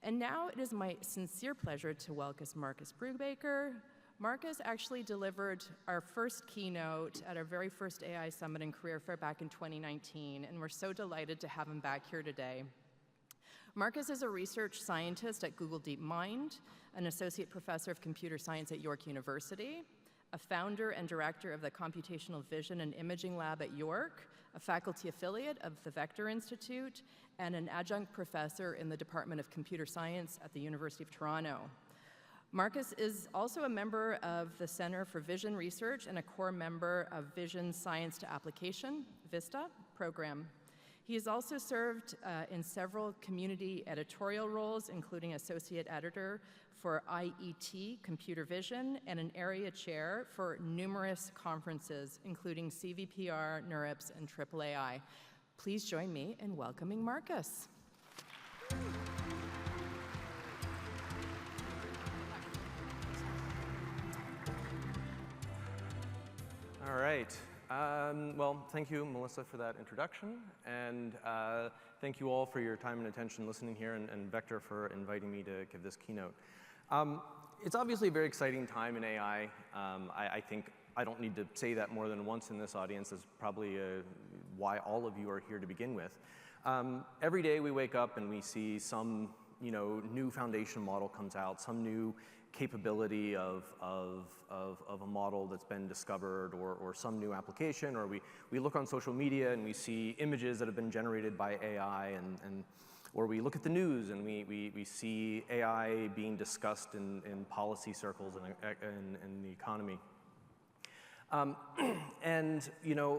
And now it is my sincere pleasure to welcome Marcus Brubaker. Marcus actually delivered our first keynote at our very first AI Summit and Career Fair back in 2019, and we're so delighted to have him back here today. Marcus is a research scientist at Google DeepMind, an associate professor of computer science at York University, a founder and director of the Computational Vision and Imaging Lab at York, a faculty affiliate of the Vector Institute, and an adjunct professor in the Department of Computer Science at the University of Toronto. Marcus is also a member of the Center for Vision Research and a core member of Vision Science to Application, VISTA, program. He has also served in several community editorial roles, including associate editor for IET Computer Vision and an area chair for numerous conferences, including CVPR, NeurIPS, and AAAI. Please join me in welcoming Marcus. All right. Well, thank you, Melissa, for that introduction. And thank you all for your time and attention listening here, and Vector for inviting me to give this keynote. It's obviously a very exciting time in AI. I think I don't need to say that more than once in this audience. Is probably why all of you are here to begin with. Every day we wake up and we see some new foundation model comes out, some new capability of a model that's been discovered, or some new application, or we look on social media and we see images that have been generated by AI, or we look at the news and we see AI being discussed in policy circles and in the economy. And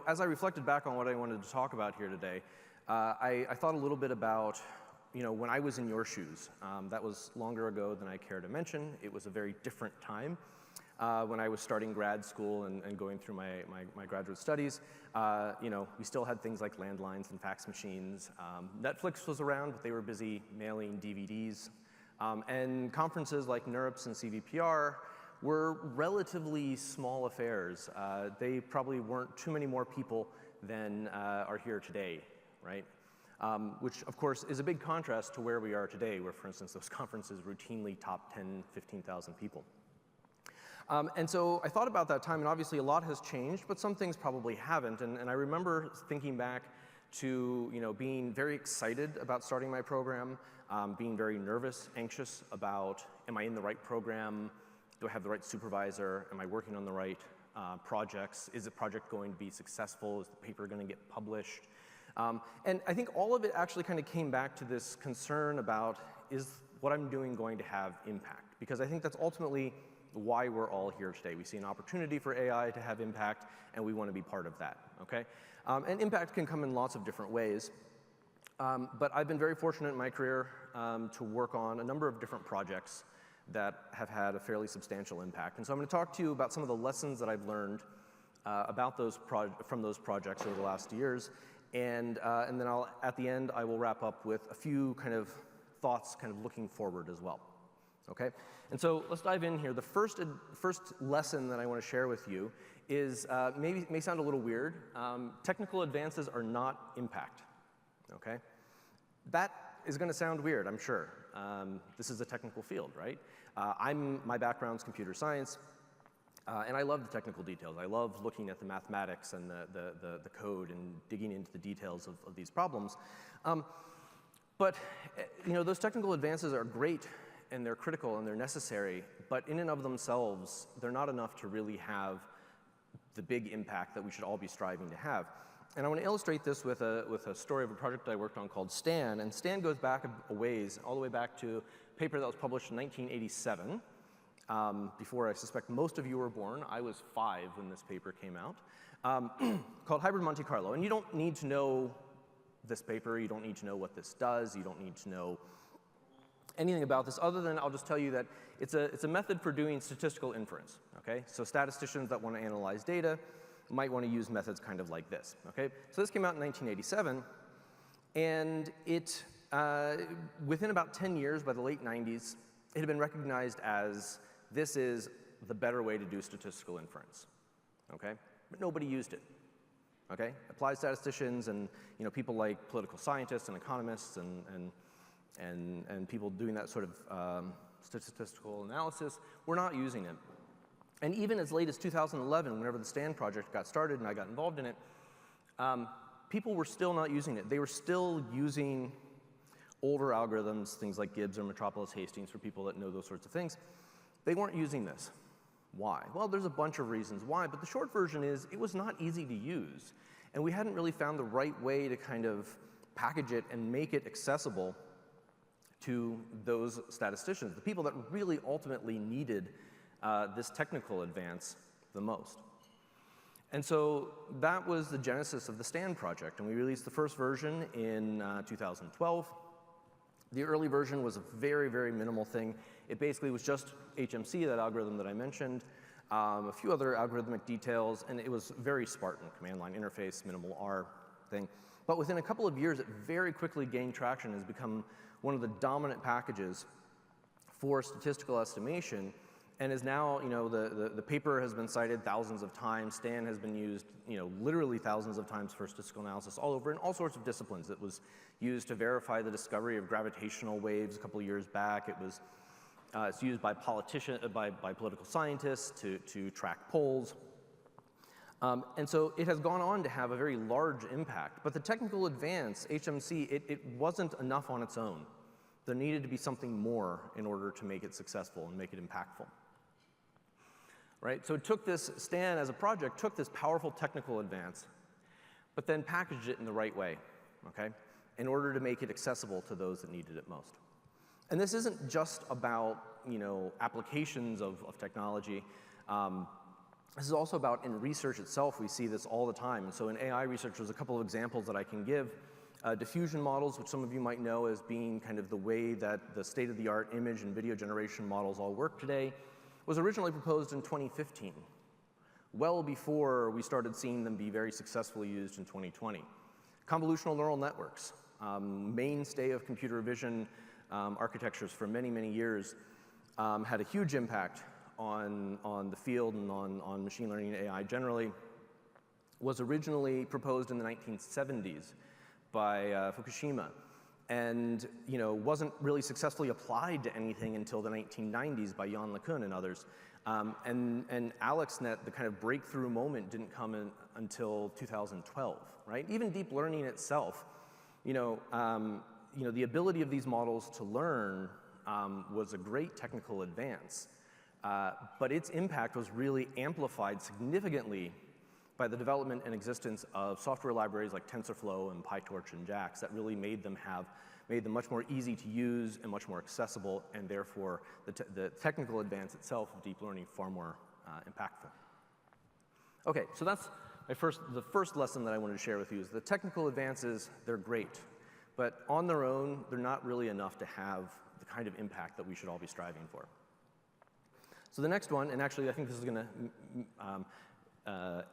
as I reflected back on what I wanted to talk about here today, I thought a little bit about when I was in your shoes. That was longer ago than I care to mention. It was a very different time when I was starting grad school and going through my graduate studies. We still had things like landlines and fax machines. Netflix was around, but they were busy mailing DVDs. And conferences like NeurIPS and CVPR were relatively small affairs. They probably weren't too many more people than are here today, right? Which, of course, is a big contrast to where we are today, where, for instance, those conferences routinely top 10, 15,000 people. And so I thought about that time, and obviously a lot has changed, but some things probably haven't. And I remember thinking back to being very excited about starting my program, being very nervous, anxious about, am I in the right program? Do I have the right supervisor? Am I working on the right projects? Is the project going to be successful? Is the paper going to get published? And I think all of it actually kind of came back to this concern about, is what I'm doing going to have impact? Because I think that's ultimately why we're all here today. We see an opportunity for AI to have impact, and we want to be part of that, okay? And impact can come in lots of different ways. But I've been very fortunate in my career to work on a number of different projects that have had a fairly substantial impact. And so I'm going to talk to you about some of the lessons that I've learned about from those projects over the last years. And then at the end, I will wrap up with a few kind of thoughts kind of looking forward as well, okay? And so let's dive in here. The first lesson that I want to share with you is, may sound a little weird. Technical advances are not impact, okay? That is going to sound weird, I'm sure. This is a technical field, right? My background's computer science. And I love the technical details. I love looking at the mathematics and the code and digging into the details of these problems. But those technical advances are great, and they're critical, and they're necessary. But in and of themselves, they're not enough to really have the big impact that we should all be striving to have. And I want to illustrate this with a story of a project I worked on called STAN. And STAN goes back a ways, all the way back to a paper that was published in 1987. Before I suspect most of you were born. I was 5 when this paper came out, called Hybrid Monte Carlo. And you don't need to know this paper. You don't need to know what this does. You don't need to know anything about this, other than I'll just tell you that it's a method for doing statistical inference, okay? So statisticians that want to analyze data might want to use methods kind of like this, okay? So this came out in 1987, and it, within about 10 years, by the late 90s, it had been recognized as this is the better way to do statistical inference, okay? But nobody used it, okay? Applied statisticians and people like political scientists and economists and and people doing that sort of statistical analysis were not using it. And even as late as 2011, whenever the STAN project got started and I got involved in it, people were still not using it. They were still using older algorithms, things like Gibbs or Metropolis Hastings for people that know those sorts of things. They weren't using this. Why? Well, there's a bunch of reasons why, but the short version is it was not easy to use. And we hadn't really found the right way to kind of package it and make it accessible to those statisticians, the people that really ultimately needed this technical advance the most. And so that was the genesis of the STAN project, and we released the first version in 2012. The early version was a very, very minimal thing. It basically was just HMC, that algorithm that I mentioned, a few other algorithmic details, and it was very Spartan, command line interface, minimal R thing. But within a couple of years, it very quickly gained traction, has become one of the dominant packages for statistical estimation, and is now, the paper has been cited thousands of times. STAN has been used, literally thousands of times for statistical analysis all over in all sorts of disciplines. It was used to verify the discovery of gravitational waves a couple of years back. It was it's used by political scientists to track polls. And so it has gone on to have a very large impact. But the technical advance, HMC, it wasn't enough on its own. There needed to be something more in order to make it successful and make it impactful. Right? So it took this, STAN as a project, took this powerful technical advance, but then packaged it in the right way, okay, in order to make it accessible to those that needed it most. And this isn't just about, applications of technology. This is also about in research itself. We see this all the time. And so in AI research, there's a couple of examples that I can give. Diffusion models, which some of you might know as being kind of the way that the state-of-the-art image and video generation models all work today, was originally proposed in 2015, well before we started seeing them be very successfully used in 2020. Convolutional neural networks, mainstay of computer vision architectures for many, many years, had a huge impact on the field and on machine learning and AI generally, was originally proposed in the 1970s by Fukushima, and wasn't really successfully applied to anything until the 1990s by Jan LeCun and others. And AlexNet, the kind of breakthrough moment, didn't come in until 2012, right? Even deep learning itself, the ability of these models to learn was a great technical advance, but its impact was really amplified significantly by the development and existence of software libraries like TensorFlow and PyTorch and JAX that really made them much more easy to use and much more accessible, and therefore the technical advance itself of deep learning far more impactful. Okay, so that's the first lesson that I wanted to share with you is the technical advances, they're great, but on their own, they're not really enough to have the kind of impact that we should all be striving for. So the next one, and actually I think this is going to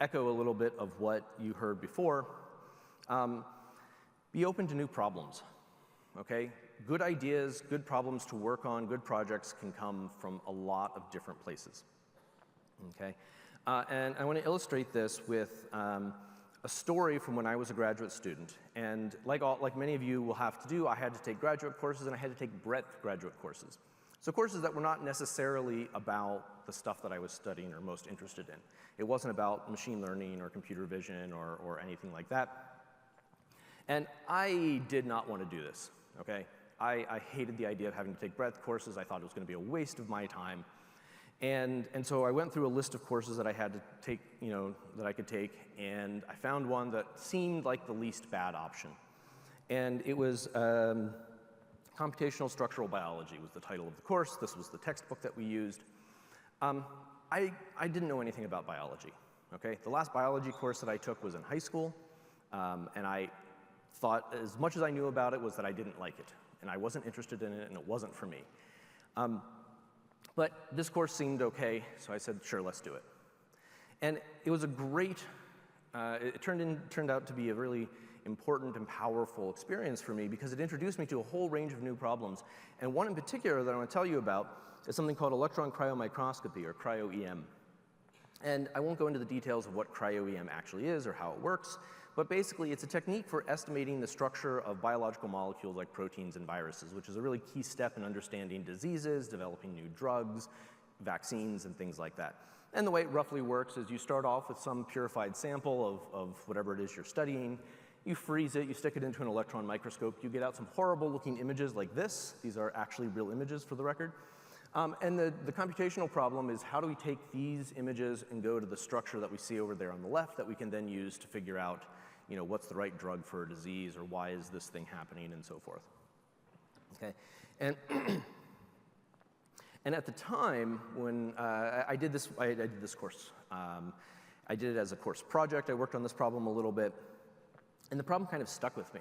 echo a little bit of what you heard before. Be open to new problems, okay? Good ideas, good problems to work on, good projects can come from a lot of different places, okay? And I want to illustrate this with a story from when I was a graduate student. And like many of you will have to do, I had to take graduate courses and I had to take breadth graduate courses. So courses that were not necessarily about the stuff that I was studying or most interested in. It wasn't about machine learning or computer vision or anything like that. And I did not want to do this, okay? I hated the idea of having to take breadth courses. I thought it was going to be a waste of my time. And so I went through a list of courses that I had to take, that I could take, and I found one that seemed like the least bad option. And it was Computational Structural Biology was the title of the course. This was the textbook that we used. I didn't know anything about biology, okay? The last biology course that I took was in high school, and I thought as much as I knew about it was that I didn't like it, and I wasn't interested in it, and it wasn't for me. But this course seemed okay, so I said, sure, let's do it. And it was a great, it turned out to be a really important and powerful experience for me because it introduced me to a whole range of new problems. And one in particular that I want to tell you about is something called electron cryomicroscopy, or cryo-EM. And I won't go into the details of what cryo-EM actually is or how it works, But basically, it's a technique for estimating the structure of biological molecules like proteins and viruses, which is a really key step in understanding diseases, developing new drugs, vaccines, and things like that. And the way it roughly works is you start off with some purified sample of whatever it is you're studying. You freeze it, you stick it into an electron microscope, you get out some horrible looking images like this. These are actually real images for the record. And the computational problem is how do we take these images and go to the structure that we see over there on the left that we can then use to figure out, what's the right drug for a disease, or why is this thing happening, and so forth. Okay, and and at the time when I did this course, I did it as a course project. I worked on this problem a little bit, and the problem kind of stuck with me.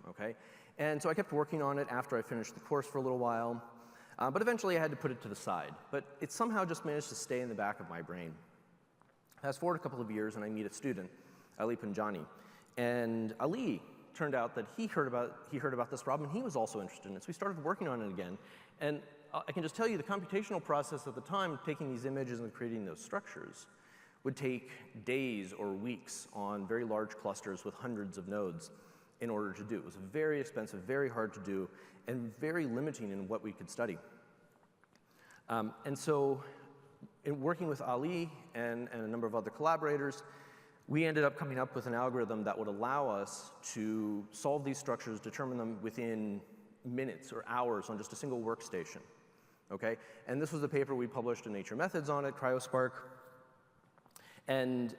Okay, and so I kept working on it after I finished the course for a little while. But eventually I had to put it to the side. But it somehow just managed to stay in the back of my brain. Fast forward a couple of years and I meet a student, Ali Panjani. And Ali turned out that he heard about this problem and he was also interested in it. So we started working on it again. And I can just tell you the computational process at the time, taking these images and creating those structures, would take days or weeks on very large clusters with hundreds of nodes in order to do. It was very expensive, very hard to do, and very limiting in what we could study. And so in working with Ali and a number of other collaborators, we ended up coming up with an algorithm that would allow us to solve these structures, determine them within minutes or hours on just a single workstation. Okay? And this was the paper we published in Nature Methods on it, CryoSpark. And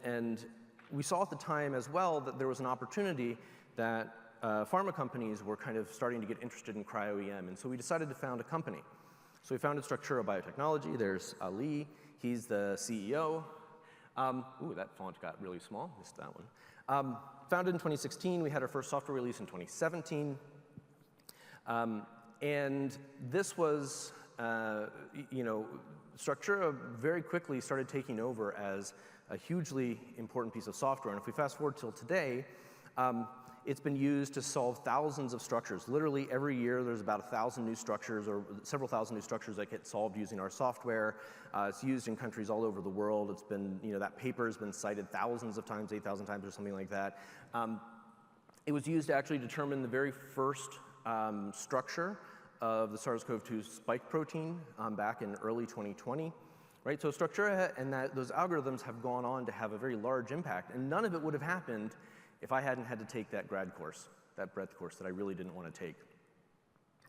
we saw at the time as well that there was an opportunity that pharma companies were kind of starting to get interested in cryo-EM, and so we decided to found a company. So we founded Structura Biotechnology. There's Ali. He's the CEO. Ooh, that font got really small. Missed that one. Founded in 2016. We had our first software release in 2017. And this was, Structura very quickly started taking over as a hugely important piece of software. And if we fast forward till today, it's been used to solve thousands of structures. Literally every year there's about 1,000 new structures or several thousand new structures that get solved using our software. It's used in countries all over the world. It's been, that paper has been cited thousands of times, 8,000 times or something like that. It was used to actually determine the very first structure of the SARS-CoV-2 spike protein back in early 2020. Right, so Structura and those algorithms have gone on to have a very large impact, and none of it would have happened if I hadn't had to take that grad course, that breadth course that I really didn't want to take.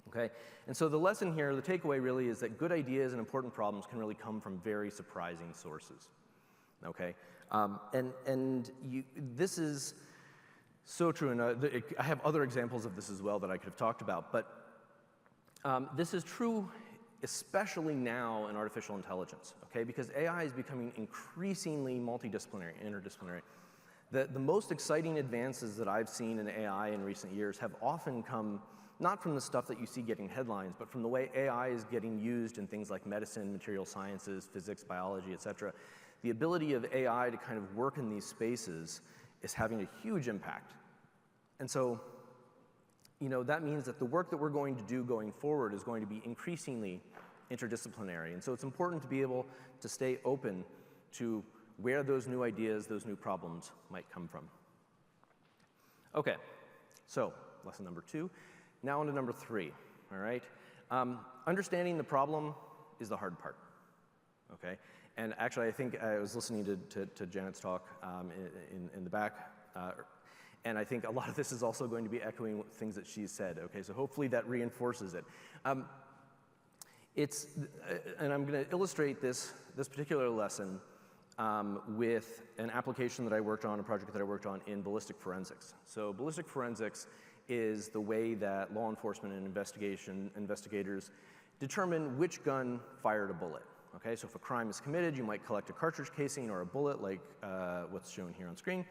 Okay, and so the lesson here, the takeaway really is that good ideas and important problems can really come from very surprising sources. Okay, this is so true, and I have other examples of this as well that I could have talked about, but this is true especially now in artificial intelligence, okay? Because AI is becoming increasingly multidisciplinary, interdisciplinary. The most exciting advances that I've seen in AI in recent years have often come not from the stuff that you see getting headlines, but from the way AI is getting used in things like medicine, material sciences, physics, biology, et cetera. The ability of AI to kind of work in these spaces is having a huge impact. And so, that means that the work that we're going to do going forward is going to be increasingly interdisciplinary. And so it's important to be able to stay open to where those new ideas, those new problems might come from. Okay, so lesson number 2. Now on to number 3, all right? Understanding the problem is the hard part, okay? And actually, I think I was listening to Janet's talk in the back, and I think a lot of this is also going to be echoing things that she's said, okay? So hopefully that reinforces it. And I'm going to illustrate this particular lesson with an application that I worked on, a project that I worked on in ballistic forensics. So ballistic forensics is the way that law enforcement and investigators determine which gun fired a bullet. Okay, so if a crime is committed, you might collect a cartridge casing or a bullet like what's shown here on screen.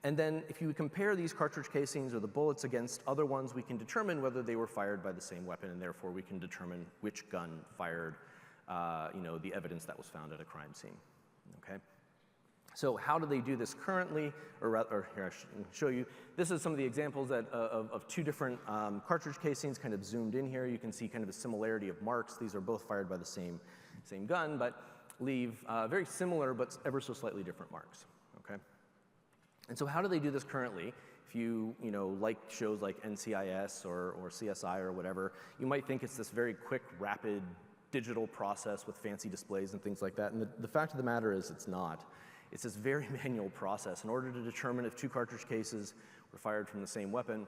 And then if you compare these cartridge casings or the bullets against other ones, we can determine whether they were fired by the same weapon, and therefore we can determine which gun fired the evidence that was found at a crime scene. Okay? So how do they do this currently? Or here, I should show you. This is some of the examples of 2 different cartridge casings kind of zoomed in here. You can see kind of the similarity of marks. These are both fired by the same gun, but leave very similar but ever so slightly different marks. Okay? And so how do they do this currently? If you like shows like NCIS or CSI or whatever, you might think it's this very quick, rapid digital process with fancy displays and things like that. And the fact of the matter is it's not. It's this very manual process. In order to determine if two cartridge cases were fired from the same weapon,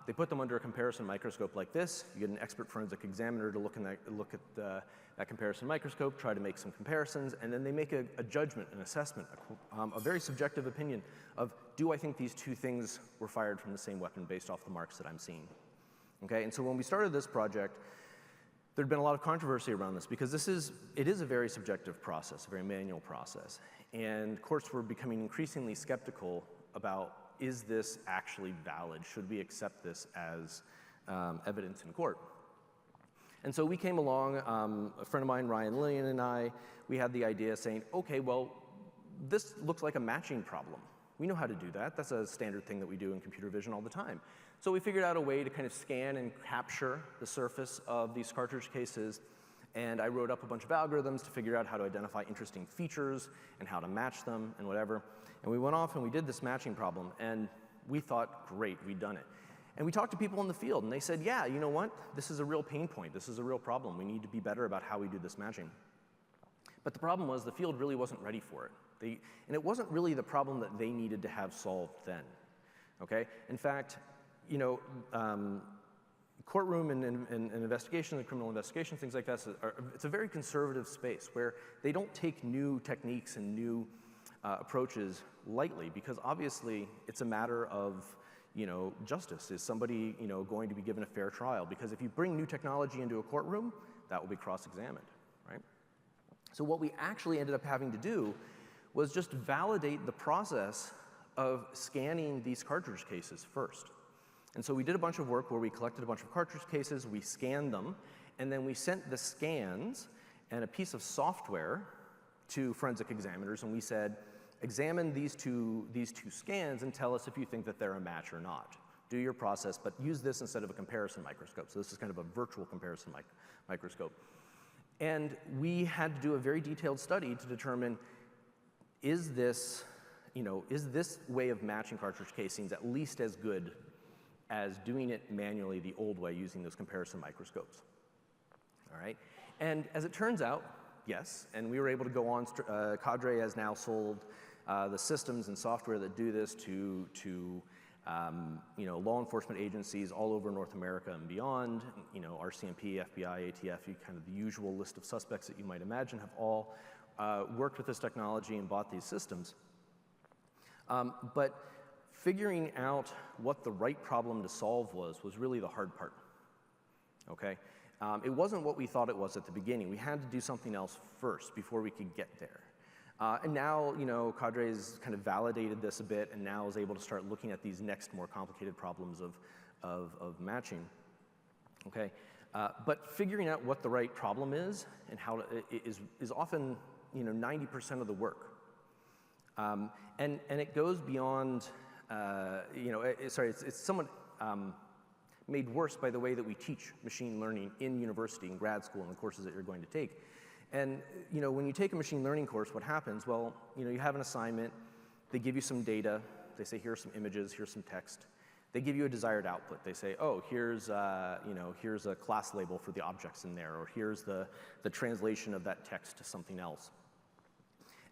they put them under a comparison microscope like this. You get an expert forensic examiner to look at that comparison microscope, try to make some comparisons, and then they make a judgment, an assessment, a very subjective opinion of, do I think these two things were fired from the same weapon based off the marks that I'm seeing? Okay, and so when we started this project, there'd been a lot of controversy around this because it is a very subjective process, a very manual process, and courts were becoming increasingly skeptical about, is this actually valid? Should we accept this as evidence in court? And so we came along, a friend of mine, Ryan Lillian, and I, we had the idea saying, okay, well, this looks like a matching problem. We know how to do that. That's a standard thing that we do in computer vision all the time. So we figured out a way to kind of scan and capture the surface of these cartridge cases, and I wrote up a bunch of algorithms to figure out how to identify interesting features and how to match them and whatever. And we went off and we did this matching problem, and we thought, great, we'd done it. And we talked to people in the field, and they said, yeah, you know what? This is a real pain point. This is a real problem. We need to be better about how we do this matching. But the problem was the field really wasn't ready for it. And it wasn't really the problem that they needed to have solved then. Okay? In fact, courtroom and investigation, and criminal investigation, things like that, it's a very conservative space where they don't take new techniques and new approaches lightly, because obviously it's a matter of justice. Is somebody going to be given a fair trial? Because if you bring new technology into a courtroom, that will be cross-examined, right? So what we actually ended up having to do was just validate the process of scanning these cartridge cases first. And so we did a bunch of work where we collected a bunch of cartridge cases, we scanned them, and then we sent the scans and a piece of software to forensic examiners, and we said, examine these two scans and tell us if you think that they're a match or not. Do your process, but use this instead of a comparison microscope. So this is kind of a virtual comparison microscope. And we had to do a very detailed study to determine, is this way of matching cartridge casings at least as good as doing it manually the old way using those comparison microscopes? All right? And as it turns out, yes, and we were able to go on. Cadre has now sold the systems and software that do this to law enforcement agencies all over North America and beyond. RCMP, FBI, ATF, kind of the usual list of suspects that you might imagine have all worked with this technology and bought these systems. But figuring out what the right problem to solve was really the hard part. Okay. It wasn't what we thought it was at the beginning. We had to do something else first before we could get there. And now, Cadre's kind of validated this a bit and now is able to start looking at these next more complicated problems of matching. Okay? But figuring out what the right problem is and how is often, 90% of the work. And it goes beyond, it's somewhat made worse by the way that we teach machine learning in university and grad school and the courses that you're going to take. And when you take a machine learning course, what happens? Well, you have an assignment, they give you some data, they say, here are some images, here's some text. They give you a desired output. They say, oh, here's a class label for the objects in there, or here's the translation of that text to something else.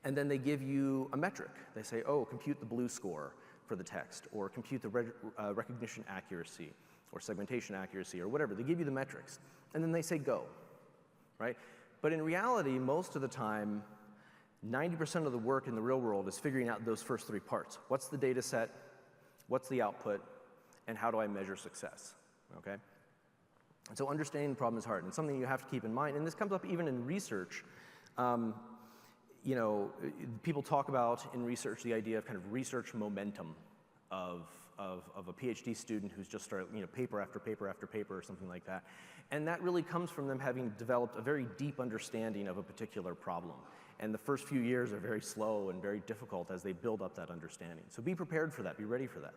And then they give you a metric. They say, oh, compute the blue score for the text, or compute the recognition accuracy, or segmentation accuracy, or whatever. They give you the metrics, and then they say go, right? But in reality, most of the time, 90% of the work in the real world is figuring out those first three parts. What's the data set? What's the output? And how do I measure success, okay? And so understanding the problem is hard, and something you have to keep in mind, and this comes up even in research. People talk about in research the idea of kind of research momentum of a PhD student who's just started, paper after paper after paper or something like that. And that really comes from them having developed a very deep understanding of a particular problem. And the first few years are very slow and very difficult as they build up that understanding. So be prepared for that, be ready for that.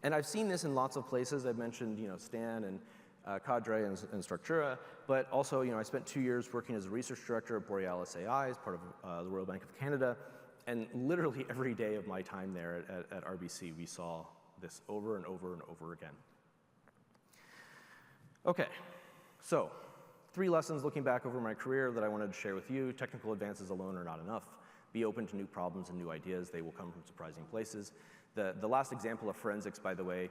And I've seen this in lots of places. I've mentioned, Stan and Cadre and Structura, but also, I spent 2 years working as a research director at Borealis AI as part of the Royal Bank of Canada. And literally every day of my time there at RBC, we saw this over and over and over again. Okay, so 3 lessons looking back over my career that I wanted to share with you. Technical advances alone are not enough. Be open to new problems and new ideas. They will come from surprising places. The last example of forensics, by the way,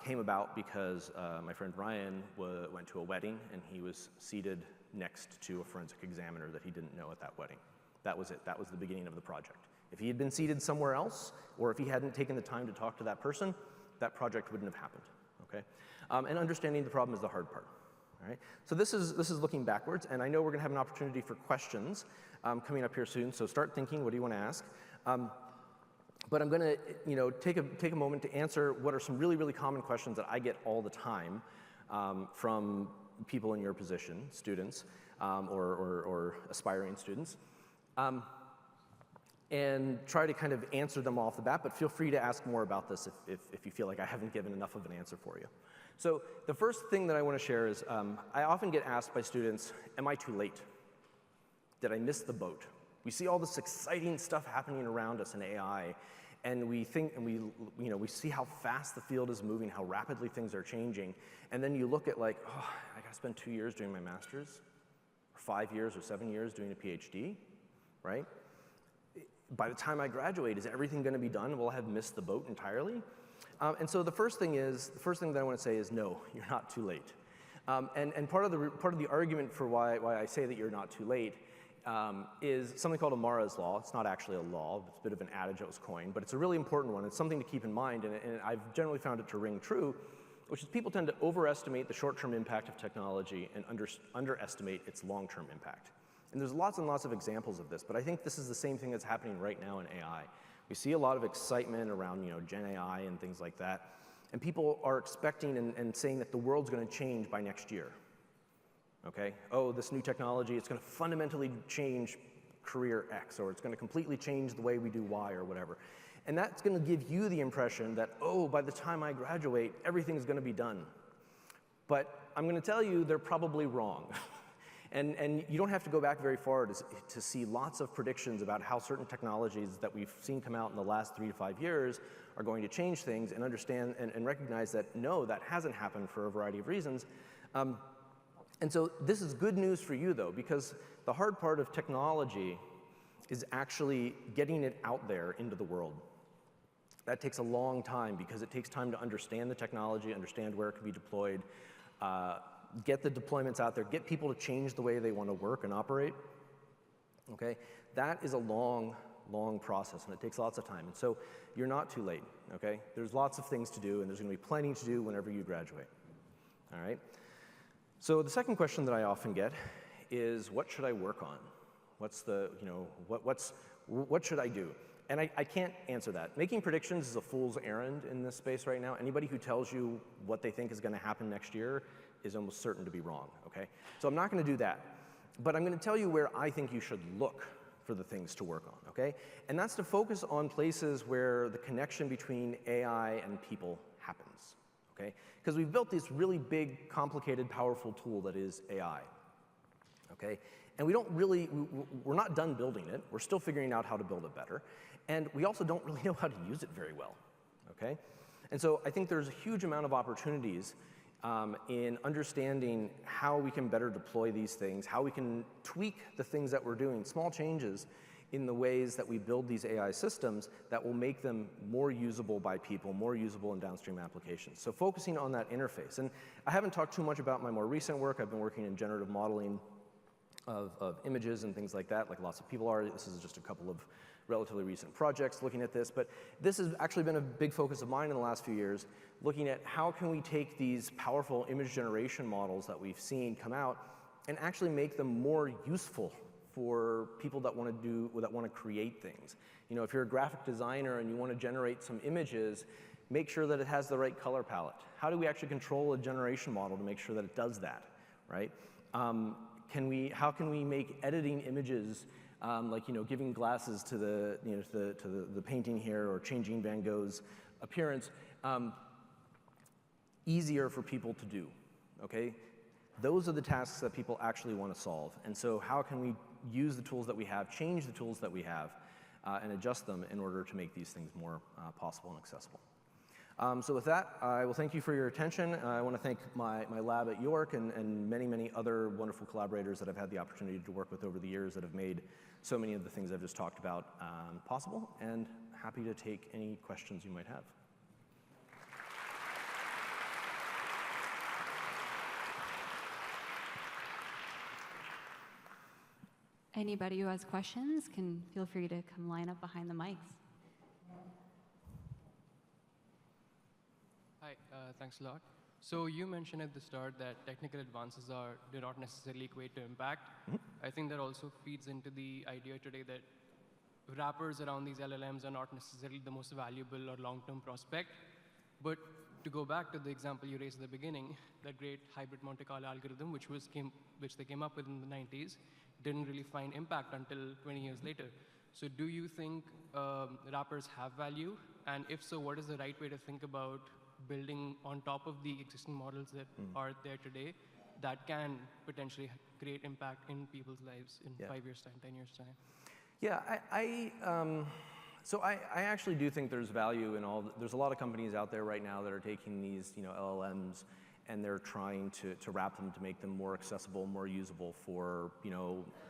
came about because my friend Ryan went to a wedding, and he was seated next to a forensic examiner that he didn't know at that wedding. That was it. That was the beginning of the project. If he had been seated somewhere else, or if he hadn't taken the time to talk to that person, that project wouldn't have happened. Okay? And understanding the problem is the hard part. All right? So this is looking backwards, and I know we're going to have an opportunity for questions coming up here soon. So start thinking. What do you want to ask? But I'm going to take a moment to answer what are some really, really common questions that I get all the time from people in your position, students or aspiring students, and try to kind of answer them off the bat. But feel free to ask more about this if you feel like I haven't given enough of an answer for you. So the first thing that I want to share is I often get asked by students, am I too late? Did I miss the boat? We see all this exciting stuff happening around us in AI, and we think, and we see how fast the field is moving, how rapidly things are changing, and then you look at like, oh, I got to spend 2 years doing my master's, or 5 years or 7 years doing a PhD, right? By the time I graduate, is everything going to be done? Will I have missed the boat entirely? And so the first thing that I want to say is no, you're not too late. And part of the argument for why I say that you're not too late is something called Amara's law. It's not actually a law, it's a bit of an adage that was coined, but it's a really important one. It's something to keep in mind, and I've generally found it to ring true, which is people tend to overestimate the short-term impact of technology and underestimate its long-term impact. And there's lots and lots of examples of this, but I think this is the same thing that's happening right now in AI. We see a lot of excitement around Gen AI and things like that, and people are expecting and saying that the world's going to change by next year. Okay? Oh, this new technology, it's going to fundamentally change career X, or it's going to completely change the way we do Y or whatever. And that's going to give you the impression that, oh, by the time I graduate, everything's going to be done. But I'm going to tell you they're probably wrong. And you don't have to go back very far to see lots of predictions about how certain technologies that we've seen come out in the last 3 to 5 years are going to change things, and understand and recognize that, no, that hasn't happened for a variety of reasons. And so this is good news for you, though, because the hard part of technology is actually getting it out there into the world. That takes a long time, because it takes time to understand the technology, understand where it can be deployed, get the deployments out there, get people to change the way they want to work and operate. Okay? That is a long, long process, and it takes lots of time. And so you're not too late. Okay? There's lots of things to do, and there's going to be plenty to do whenever you graduate. All right? So the second question that I often get is, what should I work on? What's the, what should I do? And I can't answer that. Making predictions is a fool's errand in this space right now. Anybody who tells you what they think is going to happen next year is almost certain to be wrong, okay? So I'm not going to do that. But I'm going to tell you where I think you should look for the things to work on, okay? And that's to focus on places where the connection between AI and people happens, okay? Because we've built this really big, complicated, powerful tool that is AI, okay? And we're not done building it. We're still figuring out how to build it better. And we also don't really know how to use it very well, okay? And so I think there's a huge amount of opportunities in understanding how we can better deploy these things, how we can tweak the things that we're doing, small changes in the ways that we build these AI systems that will make them more usable by people, more usable in downstream applications. So focusing on that interface. And I haven't talked too much about my more recent work. I've been working in generative modeling of images and things like that, like lots of people are. This is just a couple of relatively recent projects looking at this, but this has actually been a big focus of mine in the last few years, looking at how can we take these powerful image generation models that we've seen come out and actually make them more useful for people that want to create things. If you're a graphic designer and you want to generate some images, make sure that it has the right color palette. How do we actually control a generation model to make sure that it does that, right? How can we make editing images like giving glasses to the painting here, or changing Van Gogh's appearance, easier for people to do? Okay, those are the tasks that people actually want to solve. And so, how can we use the tools that we have, change the tools that we have, and adjust them in order to make these things more possible and accessible. So with that, I will thank you for your attention. I want to thank my lab at York and many, many other wonderful collaborators that I've had the opportunity to work with over the years that have made so many of the things I've just talked about possible, and happy to take any questions you might have. Anybody who has questions can feel free to come line up behind the mics. Hi, thanks a lot. So you mentioned at the start that technical advances do not necessarily equate to impact. I think that also feeds into the idea today that wrappers around these LLMs are not necessarily the most valuable or long-term prospect. But to go back to the example you raised at the beginning, that great hybrid Monte Carlo algorithm, which they came up with in the 90s, didn't really find impact until 20 years later. So do you think wrappers have value? And if so, what is the right way to think about building on top of the existing models that are there today that can potentially create impact in people's lives in 5 years' time, 10 years' time? Yeah, so I actually do think there's value in there's a lot of companies out there right now that are taking these LLMs and they're trying to wrap them to make them more accessible, more usable for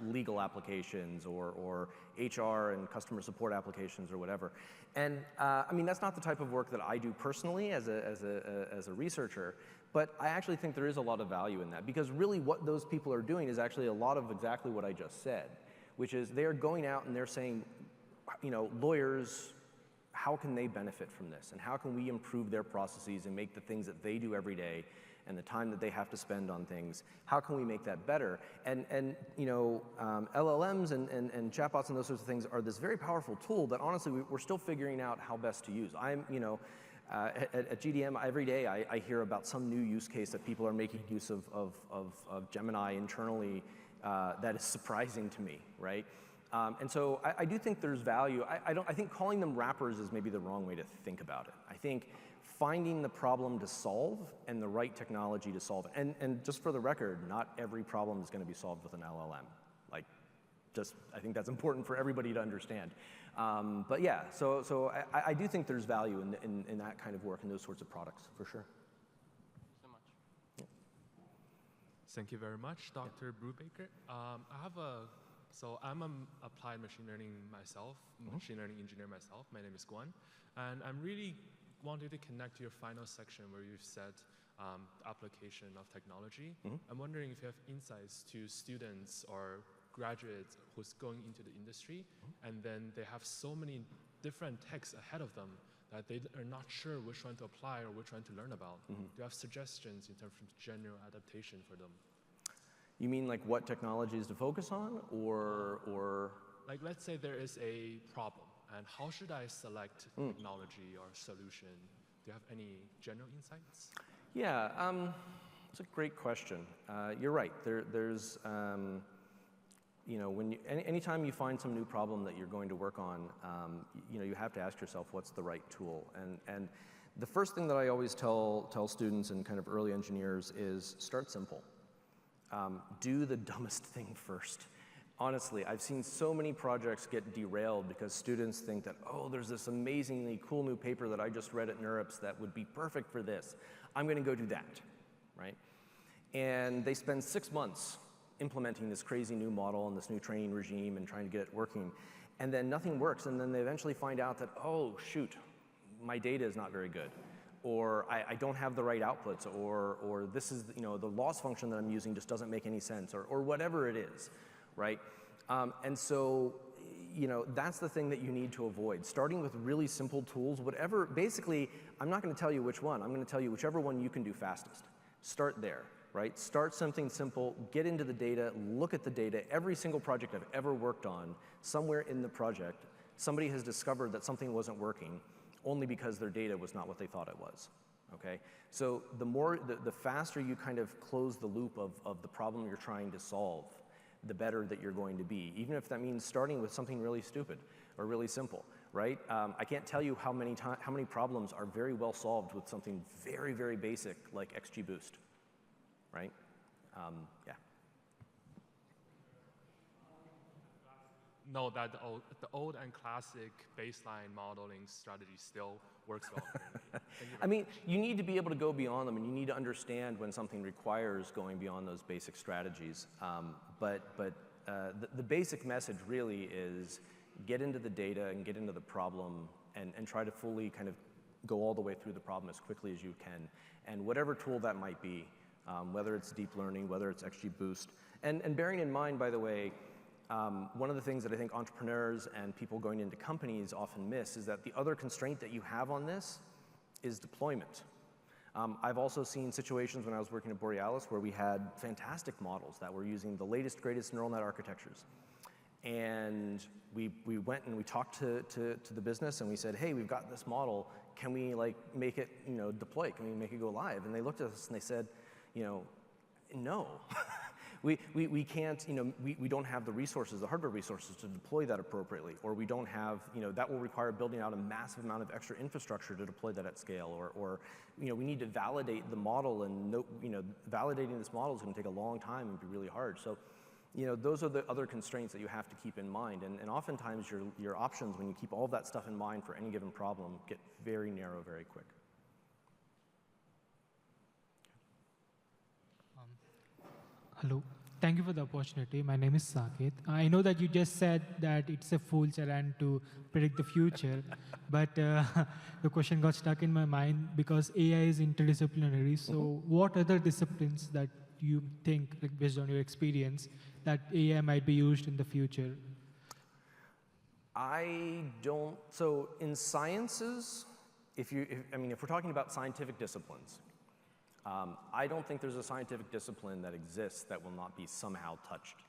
legal applications or HR and customer support applications or whatever. And I mean, that's not the type of work that I do personally as a researcher, but I actually think there is a lot of value in that, because really what those people are doing is actually a lot of exactly what I just said, which is they're going out and they're saying, lawyers, how can they benefit from this? And how can we improve their processes and make the things that they do every day and the time that they have to spend on things, how can we make that better? And LLMs and chatbots and those sorts of things are this very powerful tool that honestly we're still figuring out how best to use. At GDM every day I hear about some new use case that people are making use of Gemini internally that is surprising to me, right? And so I do think there's value. I think calling them wrappers is maybe the wrong way to think about it. I think finding the problem to solve and the right technology to solve it. And just for the record, not every problem is going to be solved with an LLM. I think that's important for everybody to understand. But yeah, so I do think there's value in that kind of work and those sorts of products, for sure. So much. Yeah. Thank you very much, Dr. Brubaker. So I'm an applied machine learning myself, machine learning engineer myself. My name is Guan, and I'm really wanted to connect to your final section where you've said application of technology. I'm wondering if you have insights to students or graduates who's going into the industry, and then they have so many different techs ahead of them that they are not sure which one to apply or which one to learn about. Do you have suggestions in terms of general adaptation for them? You mean like what technologies to focus on, or? Like, let's say there is a problem, and how should I select technology or solution? Do you have any general insights? Yeah, it's a great question. You're right. There's, anytime you find some new problem that you're going to work on, you have to ask yourself what's the right tool. And the first thing that I always tell students and kind of early engineers is start simple. Do the dumbest thing first. Honestly, I've seen so many projects get derailed because students think that, oh, there's this amazingly cool new paper that I just read at NeurIPS that would be perfect for this. I'm going to go do that, right? And they spend 6 months implementing this crazy new model and this new training regime and trying to get it working. And then nothing works. And then they eventually find out that, oh, shoot, my data is not very good. Or I don't have the right outputs, or this is, the loss function that I'm using just doesn't make any sense, or whatever it is, right? And so, that's the thing that you need to avoid. Starting with really simple tools, whatever, basically, I'm not going to tell you which one. I'm going to tell you whichever one you can do fastest. Start there, right? Start something simple, get into the data, look at the data. Every single project I've ever worked on, somewhere in the project, somebody has discovered that something wasn't working, only because their data was not what they thought it was, okay? So the faster you kind of close the loop of the problem you're trying to solve, the better that you're going to be, even if that means starting with something really stupid or really simple, right? I can't tell you how many problems are very well solved with something very, very basic like XGBoost, right? Yeah. know that the old and classic baseline modeling strategy still works well currently. Thank you I very mean, you need to be able to go beyond them, and you need to understand when something requires going beyond those basic strategies. The basic message really is get into the data and get into the problem and try to fully kind of go all the way through the problem as quickly as you can. And whatever tool that might be, whether it's deep learning, whether it's XGBoost. And bearing in mind, by the way, one of the things that I think entrepreneurs and people going into companies often miss is that the other constraint that you have on this is deployment. I've also seen situations when I was working at Borealis where we had fantastic models that were using the latest, greatest neural net architectures. And we went and we talked to the business and we said, hey, we've got this model. Can we make it deploy? Can we make it go live? And they looked at us and they said, no. We can't, we don't have the resources, the hardware resources to deploy that appropriately, or we don't have, that will require building out a massive amount of extra infrastructure to deploy that at scale, or we need to validate the model, and validating this model is going to take a long time and be really hard. So, those are the other constraints that you have to keep in mind, and oftentimes your options, when you keep all of that stuff in mind for any given problem, get very narrow very quick. Hello. Thank you for the opportunity. My name is Saket. I know that you just said that it's a fool's errand to predict the future, but the question got stuck in my mind because AI is interdisciplinary. So what other disciplines that you think, based on your experience, that AI might be used in the future? So in sciences, if we're talking about scientific disciplines, I don't think there's a scientific discipline that exists that will not be somehow touched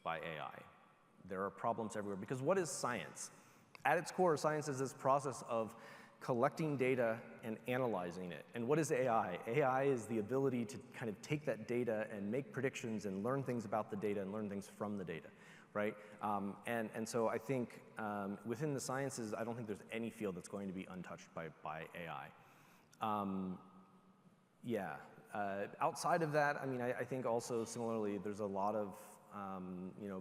by AI. There are problems everywhere, because what is science? At its core, science is this process of collecting data and analyzing it. And what is AI? AI is the ability to kind of take that data and make predictions and learn things about the data and learn things from the data, right? And so I think within the sciences, I don't think there's any field that's going to be untouched by AI. Outside of that, I think also similarly, there's a lot of,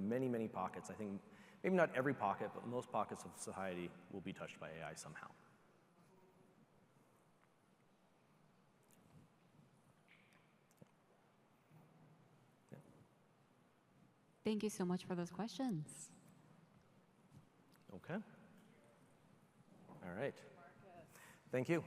many pockets. I think maybe not every pocket, but most pockets of society will be touched by AI somehow. Thank you so much for those questions. Okay. All right. Thank you.